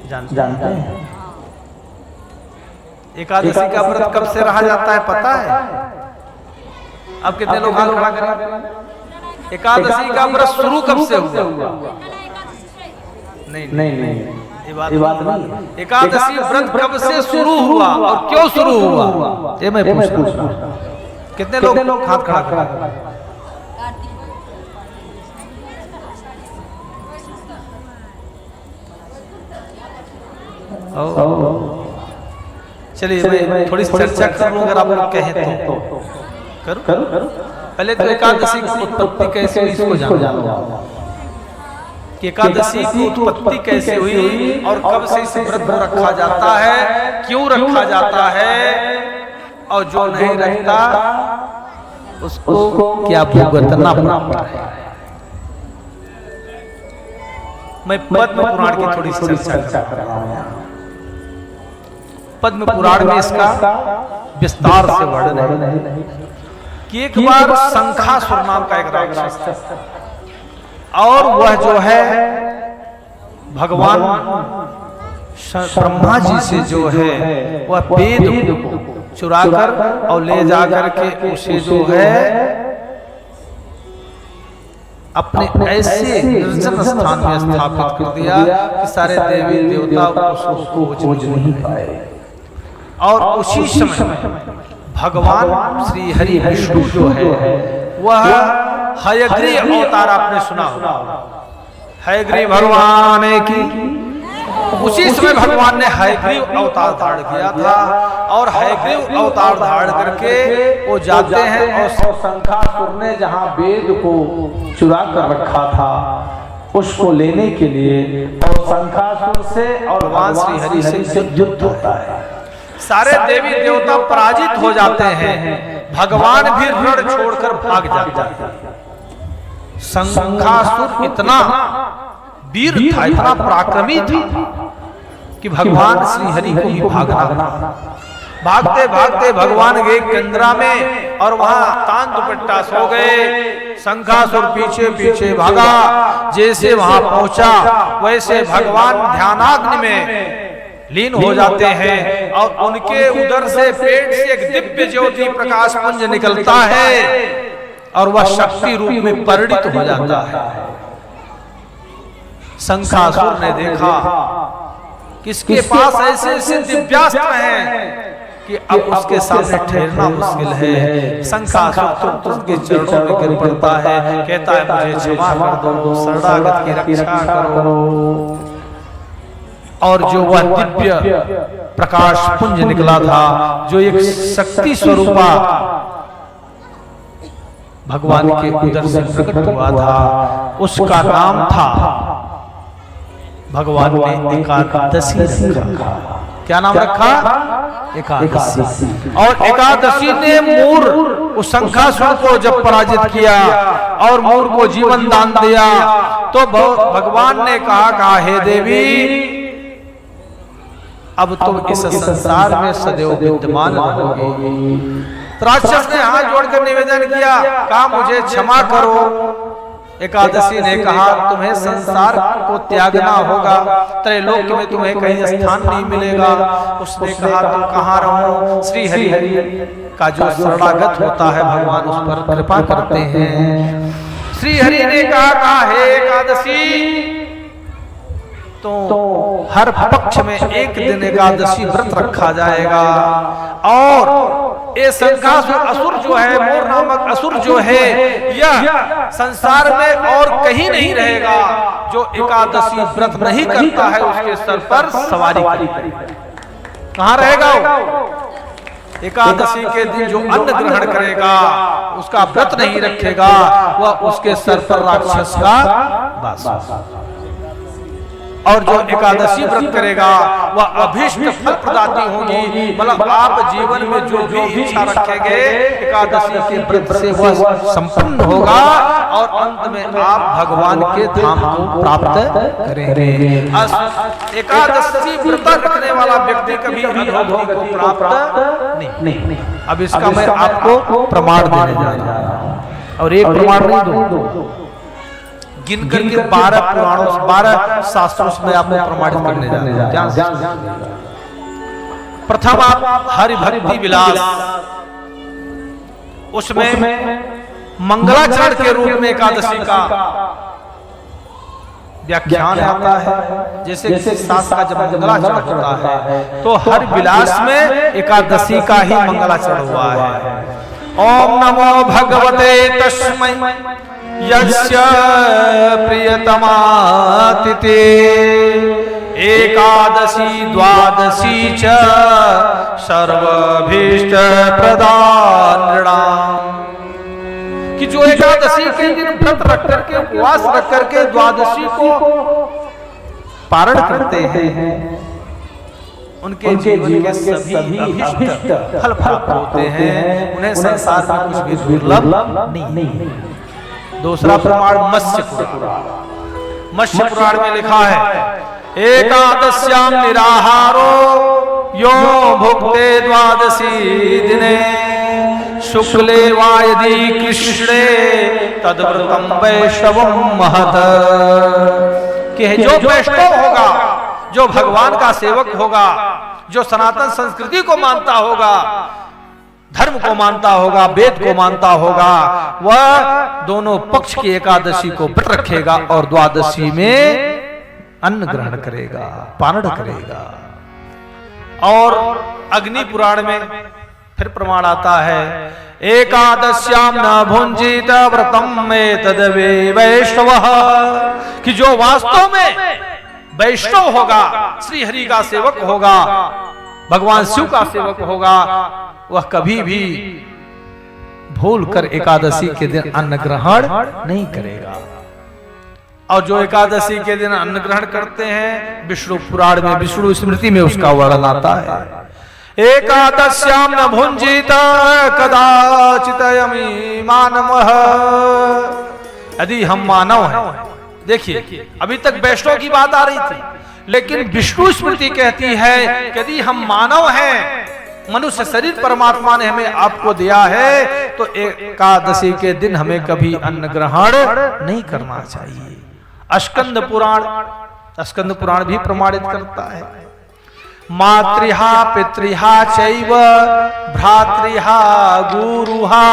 जानते हैं? एकादशी का व्रत कब से रहा जाता है पता है? अब कितने लोग हाथ खड़ा करें? एकादशी का व्रत शुरू कब से हुआ? नहीं, ये बात नहीं। एकादशी व्रत कब से शुरू हुआ और क्यों शुरू हुआ, ये मैं पूछ रहा हूं। कितने लोग हाथ खड़ा करें? चलिए मैं थोड़ी चर्चा करूं, अगर आप लोग कहें तो करूं। पहले तो एकादशी की उत्पत्ति कैसे हुई इसको जानो, कि एकादशी की उत्पत्ति कैसे हुई और कब से इस व्रत को रखा जाता है, क्यों रखा जाता है, और जो नहीं रखता उसको क्या भुगतना पड़ता है। मैं पद्म पुराण की थोड़ी सी चर्चा कर रहा हूं। पद्म पुराण में इसका विस्तार से वर्णन है कि एक बार शंखासुर नाम का एक राक्षस था, और वह जो है भगवान ब्रह्मा जी से जो है वह वेद को चुराकर और ले जाकर के उसे जो है अपने ऐसे निर्जन स्थान में स्थापित कर दिया कि सारे देवी देवता उसको खोज नहीं पाए। और उसी समय भगवान श्री हरि विष्णु जो है वह हयग्रीव अवतार, आपने सुना होगा हयग्रीव भगवान की, उसी समय भगवान ने हयग्रीव अवतार धारण किया था। और हयग्रीव अवतार धारण करके वो जाते हैं और शंखासुर ने जहां वेद को चुरा कर रखा था उसको लेने के लिए, और शंखासुर से और भगवान श्री हरि से युद्ध होता है। सारे देवी देवता पराजित हो जाते हैं, भगवान भी रण छोड़कर भाग जाते हैं। शंखासुर इतना वीर था, इतना पराक्रमी था कि भगवान श्री हरि को ही भागना। भागते भागते भगवान गए कंदरा में और वहां तान दुपट्टा सो गए। शंखासुर पीछे पीछे भागा, जैसे वहां पहुंचा वैसे भगवान ध्यानाग्नि में लीन हो जाते हैं और उनके उदर से पेट से एक दिव्य ज्योति प्रकाश पुंज निकलता है और वह शक्ति रूप में परिणित हो जाता है। शंखासुर ने देखा कि इसके पास ऐसे ऐसे दिव्यास्त्र हैं कि अब उसके सामने ठहरना मुश्किल है। शंखासुर तो उसके चरणों में गिर पड़ता है, कहता है मुझे क्षमा कर दो, शरणागत की रक्षा करो। और जो वह दिव्य प्रकाश पुंज निकला था, जो एक शक्ति स्वरूपा भगवान के उदर से प्रकट हुआ था, उसका नाम था, भगवान ने एकादशी रखा। क्या नाम रखा? एकादशी। और एकादशी ने मूर उस शंखासुर को जब पराजित किया और मूर को जीवन दान दिया, तो भगवान ने कहा हे देवी, अब तुम इस संसार में सदैव विद्यमान रहोगे। राक्षस ने हाथ जोड़कर निवेदन किया, कहा मुझे क्षमा करो। एकादशी ने कहा तुम्हें संसार को त्यागना होगा, त्रैलोक में तुम्हें कहीं स्थान नहीं मिलेगा। उसने कहा तुम कहाँ रहो? श्री हरि का जो शरणागत होता है भगवान उस पर कृपा करते हैं। श्री हरि ने कहा हे एकादशी, तो हर पक्ष में एक दिन एकादशी व्रत रखा जाएगा और ये शंखासुर असुर जो है, मोर नामक असुर जो है, यह संसार में और कहीं नहीं रहेगा। जो एकादशी व्रत नहीं करता है उसके सर पर सवारी कहाँ रहेगा? एकादशी के दिन जो अन्न ग्रहण करेगा, उसका व्रत नहीं रखेगा, वह उसके सर पर राक्षस का वास। और जो एकादशी व्रत करेगा वह अभीष्ट फल प्रदाती होगी। मतलब आप जीवन में जो भी इच्छा रखेंगे एकादशी के व्रत से वह संपन्न होगा और अंत में आप भगवान के धाम को प्राप्त करेंगे। एकादशी व्रत रखने वाला व्यक्ति कभी अधोगति को प्राप्त नहीं। अब इसका मैं आपको प्रमाण देने जा रहा हूं, और एक प्रमाण नहीं दो, गिन करके 12 पुराणों 12 शास्त्रों में आपको प्रमाणित करने जा रहे हैं। प्रथम आप हरि भक्ति विलास, उसमें मंगलाचरण के रूप में एकादशी का व्याख्यान आता है। जैसे किसी शास्त्र का जब मंगलाचरण होता है तो हर विलास में एकादशी का ही मंगलाचरण हुआ है। ओम नमो भगवते तस्मै यस्य प्रियतमातिथे एकादशी द्वादशी च सर्वभीष्ट प्रदानृणाम्। कि जो एकादशी के दिन व्रत रख करके उपवास रख करके द्वादशी को पारण करते हैं उनके जीवन के सभी अभीष्ट फल प्राप्त होते हैं, उन्हें संसार में कुछ भी दुर्लभ नहीं। दूसरा प्रमाण मत्स्य पुराण। मत्स्य पुराण में लिखा है एकादश्याम निराहारो यो भुक्ते द्वादशी दिने शुक्ले वा यदि कृष्णे तद्व्रतम वैष्णवम महत। कि जो वैष्णव होगा, जो भगवान का सेवक होगा, जो सनातन संस्कृति को मानता होगा, धर्म को मानता होगा, वेद को मानता होगा, वह दोनों पक्ष की एकादशी को व्रत रखेगा और द्वादशी में अन्न ग्रहण करेगा, पारण करेगा। और अग्नि पुराण में फिर प्रमाण आता है एकादश्याम न भुंजित व्रतम में तदवे वैष्णव। कि जो वास्तव में वैष्णव होगा, श्री हरि का सेवक होगा, भगवान शिव का सेवक होगा, वह कभी भी भूल कर एकादशी के दिन अन्न ग्रहण नहीं करेगा। और जो एकादशी के दिन अन्न ग्रहण करते हैं, विष्णु पुराण में, विष्णु स्मृति में उसका वर्णन आता है एकादश्याम न भुंजित कदाचित यमी मानवः। यदि हम मानव हैं, देखिए अभी तक वैष्णव की बात आ रही थी, लेकिन विष्णु स्मृति कहती है यदि हम मानव हैं, मनुष्य शरीर परमात्मा ने हमें आपको दिया है, तो एकादशी के दिन हमें कभी अन्न ग्रहण नहीं करना चाहिए। स्कंद पुराण भी प्रमाणित करता है मातृहा पितृहा चैव भ्रातृहा गुरुहा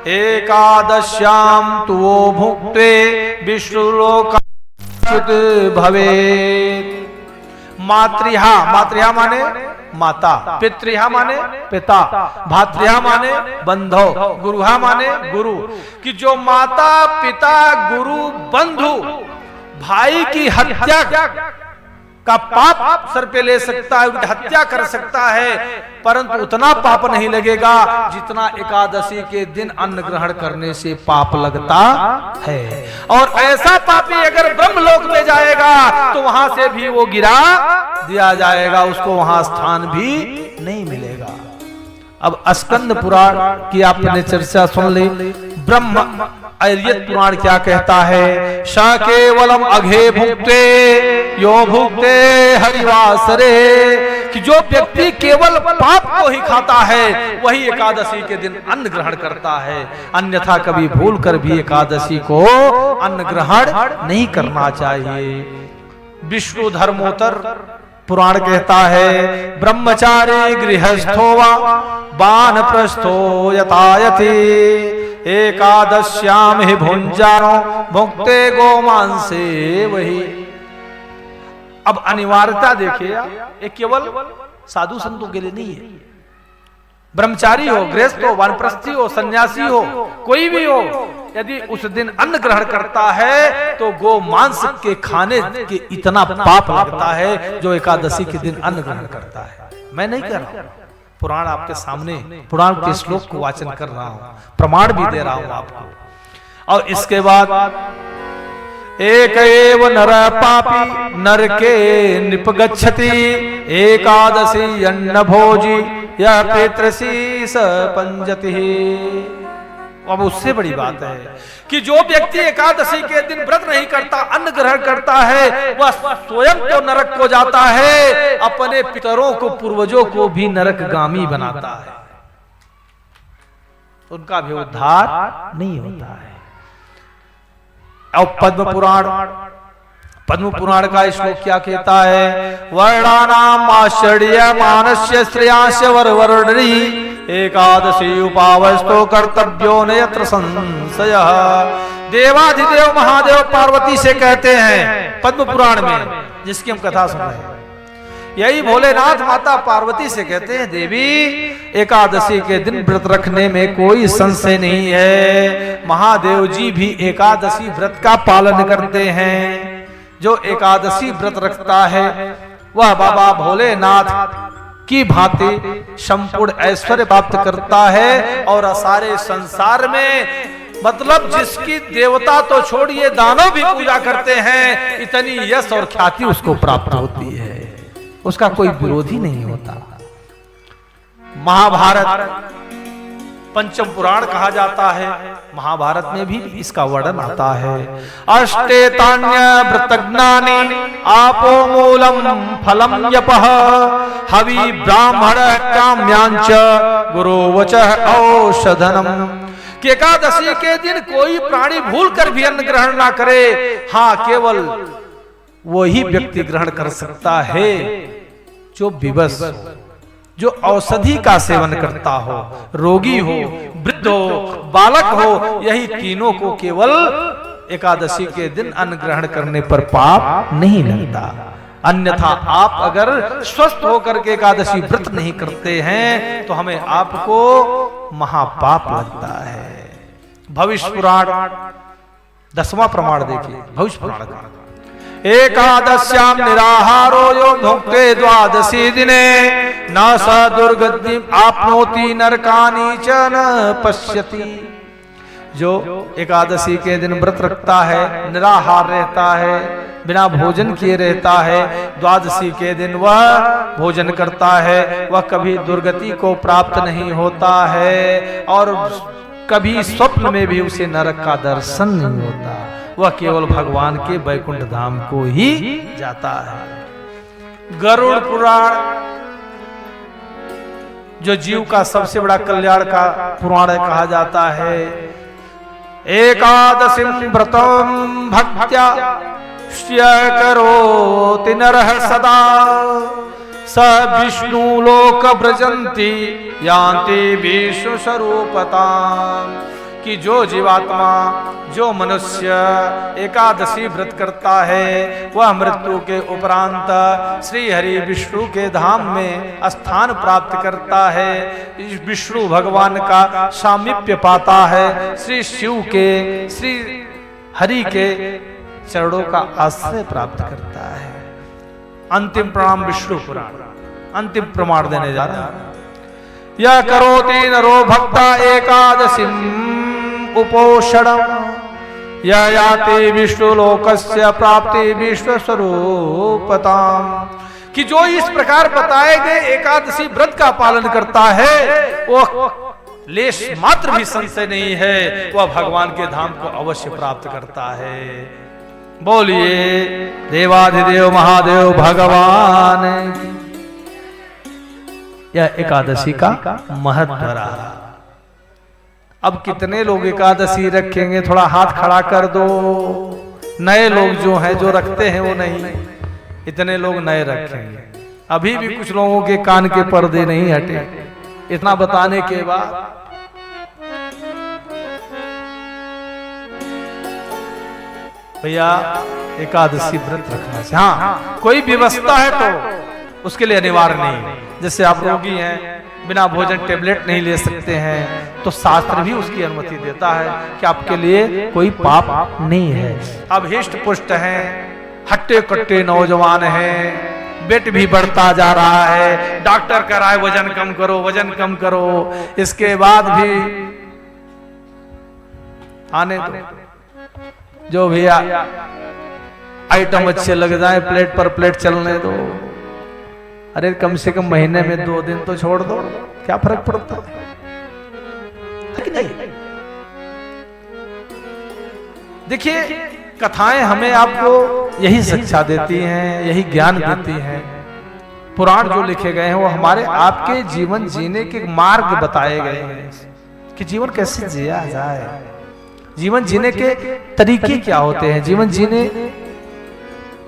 एकादश्याम तु वो भुक्ते विष्णुलोकाच्युत भवेत्। मातृहा माने माता, पितृहा माने पिता, भातृहा माने बंधु, गुरुहा माने गुरु। कि जो माता पिता गुरु बंधु भाई की हत्या का पाप सर पे ले सकता है, उनकी हत्या कर सकता है, परंतु उतना पाप नहीं लगेगा जितना एकादशी के दिन अन्न ग्रहण करने से पाप लगता है। और ऐसा पापी अगर ब्रह्मलोक में जाएगा तो वहां से भी वो गिरा दिया जाएगा, उसको वहां स्थान भी नहीं मिलेगा। अब स्कंद पुराण की आपने चर्चा सुन ली। ब्रह्म आर्यत पुराण क्या कहता है स केवलम अघे भुक्ते यो भुक्ते हरिवासरे। कि जो व्यक्ति केवल पाप को ही खाता है वही एकादशी के दिन अन्न ग्रहण करता है, अन्यथा कभी भूल कर भी एकादशी को अन्न ग्रहण नहीं करना चाहिए। विष्णु धर्मोत्तर पुराण कहता है ब्रह्मचारी गृहस्थो वा वानप्रस्थो यतायति एकादश्याम ही भुंजानो भुक्ते गोमांसे वही। अब अनिवार्यता देखिए, ये केवल साधु संतों के लिए नहीं है। ब्रह्मचारी हो, गृहस्थ हो, वानप्रस्थी हो, सन्यासी हो, कोई भी हो, यदि उस दिन अन्न ग्रहण करता है तो गो मांस के खाने के इतना पाप लगता है जो एकादशी के दिन अन्न ग्रहण करता है। मैं नहीं कर रहा हूं, पुराण आपके सामने, पुराण के श्लोक को वाचन कर रहा हूं, प्रमाण भी दे रहा हूं आपको। और इसके बाद एक एव नर पापी नरके निपगच्छति एकादशी अन्न भोजी यह पितृशीष पंजति। अब उससे बड़ी बात है कि जो व्यक्ति एकादशी के दिन व्रत नहीं करता, अन्न ग्रहण करता है, वह स्वयं तो नरक को जाता है, अपने पितरों को, पूर्वजों को भी नरकगामी बनाता है, उनका भी उद्धार नहीं होता है। और पद्म पुराण का श्लोक क्या कहता है? वर्णानाम आश्चर्य मानस्य श्रेयांश वरवर्णी एकादशी उपावस्तो कर्तव्यो न यत्र संशयः। देवाधिदेव महादेव पार्वती से कहते हैं पद्म पुराण में, जिसकी हम कथा सुन रहे हैं, यही भोलेनाथ माता पार्वती से कहते हैं, देवी एकादशी के दिन व्रत रखने में कोई संशय नहीं है। महादेव जी भी एकादशी व्रत का पालन करते हैं। जो एकादशी व्रत रखता है वह बाबा भोलेनाथ की भांति संपूर्ण ऐश्वर्य प्राप्त करता है और सारे संसार में, मतलब जिसकी देवता तो छोड़िए दानव भी पूजा करते हैं, इतनी यश और ख्याति उसको प्राप्त होती है, उसका कोई विरोधी नहीं होता। महाभारत पंचम पुराण कहा जाता है, महाभारत में भी इसका वर्णन आता है। अष्टेतान्य व्रतज्ञानी आपो मूलम फलम यपः हवि ब्राह्मण काम्यांच गुरु वचः औषधनम। कि एकादशी के दिन कोई प्राणी भूल कर भी अन्न ग्रहण ना करे, हाँ केवल वही व्यक्ति ग्रहण कर सकता है जो विवश, जो औषधि का सेवन करता हो, रोगी हो, वृद्ध हो, बालक हो, यही तीनों को केवल एकादशी के दिन अन्न ग्रहण करने पर पाप नहीं लगता। अन्यथा आप अगर स्वस्थ होकर के एकादशी व्रत नहीं करते हैं तो हमें आपको महापाप लगता है। भविष्य पुराण 10वां प्रमाण देखिए, भविष्य पुराण का एकादश्याम निराहारो यो भुक्ते द्वादशी दिने न स दुर्गति आपनोति नरकानि च न पश्यति। जो एकादशी के दिन व्रत रखता है, निराहार रहता है, बिना भोजन किए रहता है, द्वादशी के दिन वह भोजन करता है, वह कभी दुर्गति को प्राप्त नहीं होता है और कभी स्वप्न में भी उसे नरक का दर्शन नहीं होता। वह केवल भगवान के वैकुंठ धाम को ही जाता है। गरुड़ पुराण जो जीव का सबसे बड़ा कल्याण का पुराण कहा जाता है। एकादशीं व्रतं भक्त्या करोति नरः सदा स विष्णु लोक व्रजन्ति यान्ति विष्णु स्वरूपताम्। कि जो जीवात्मा, जो मनुष्य एकादशी व्रत करता है वह मृत्यु के उपरांत श्री हरि विष्णु के धाम में स्थान प्राप्त करता है, विष्णु भगवान का सामीप्य पाता है, श्री शिव के, श्री हरि के चरणों का आश्रय प्राप्त करता है। अंतिम प्रणाम विष्णु पुराण, अंतिम प्रमाण देने जा रहा है। यह करोति नरो भक्ता एकादशीं उपोषणम यह याति विष्णु लोकस्य प्राप्ति विश्व स्वरूपताम। कि जो इस प्रकार बताए गए एकादशी व्रत का पालन करता है वो लेश मात्र भी संशय नहीं है, वह भगवान के धाम को अवश्य प्राप्त करता है। बोलिए देवाधिदेव महादेव भगवान। यह एकादशी का महत्व रहा। अब कितने लोग एकादशी रखेंगे, थोड़ा हाथ खड़ा कर दो। नए लोग जो हैं, जो रखते हैं वो नहीं, इतने लोग नए रखेंगे। अभी भी कुछ लोगों के कान के पर्दे नहीं हटे इतना बताने के बाद। भैया एकादशी व्रत रखना चाहिए। हाँ, कोई व्यवस्था है तो उसके लिए अनिवार्य नहीं। जैसे आप रोगी हैं, बिना भोजन टेबलेट नहीं ले सकते हैं, तो शास्त्र भी उसकी अनुमति देता है कि आपके लिए कोई पाप नहीं है। अब हिष्ट पुष्ट हैं, हट्टे कट्टे नौजवान हैं, वेट भी बढ़ता जा रहा है, डॉक्टर कह रहा है वजन कम करो, वजन कम करो, इसके बाद भी आने दो। जो भी आइटम अच्छे लग जाए प्लेट पर प्लेट चलने दो। अरे कम से कम महीने में 2 दिन तो छोड़ दो, क्या फर्क पड़ता है कि नहीं? देखिए कथाएं हमें आपको यही शिक्षा देती हैं, यही ज्ञान देती हैं। पुराण जो लिखे गए हैं वो हमारे आपके जीवन जीने के मार्ग बताए गए हैं कि जीवन कैसे जिया जाए। जीवन जीने के तरीके क्या होते हैं, जीवन जीने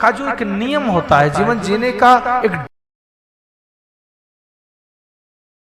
का जो एक नियम होता है, जीवन जीने का एक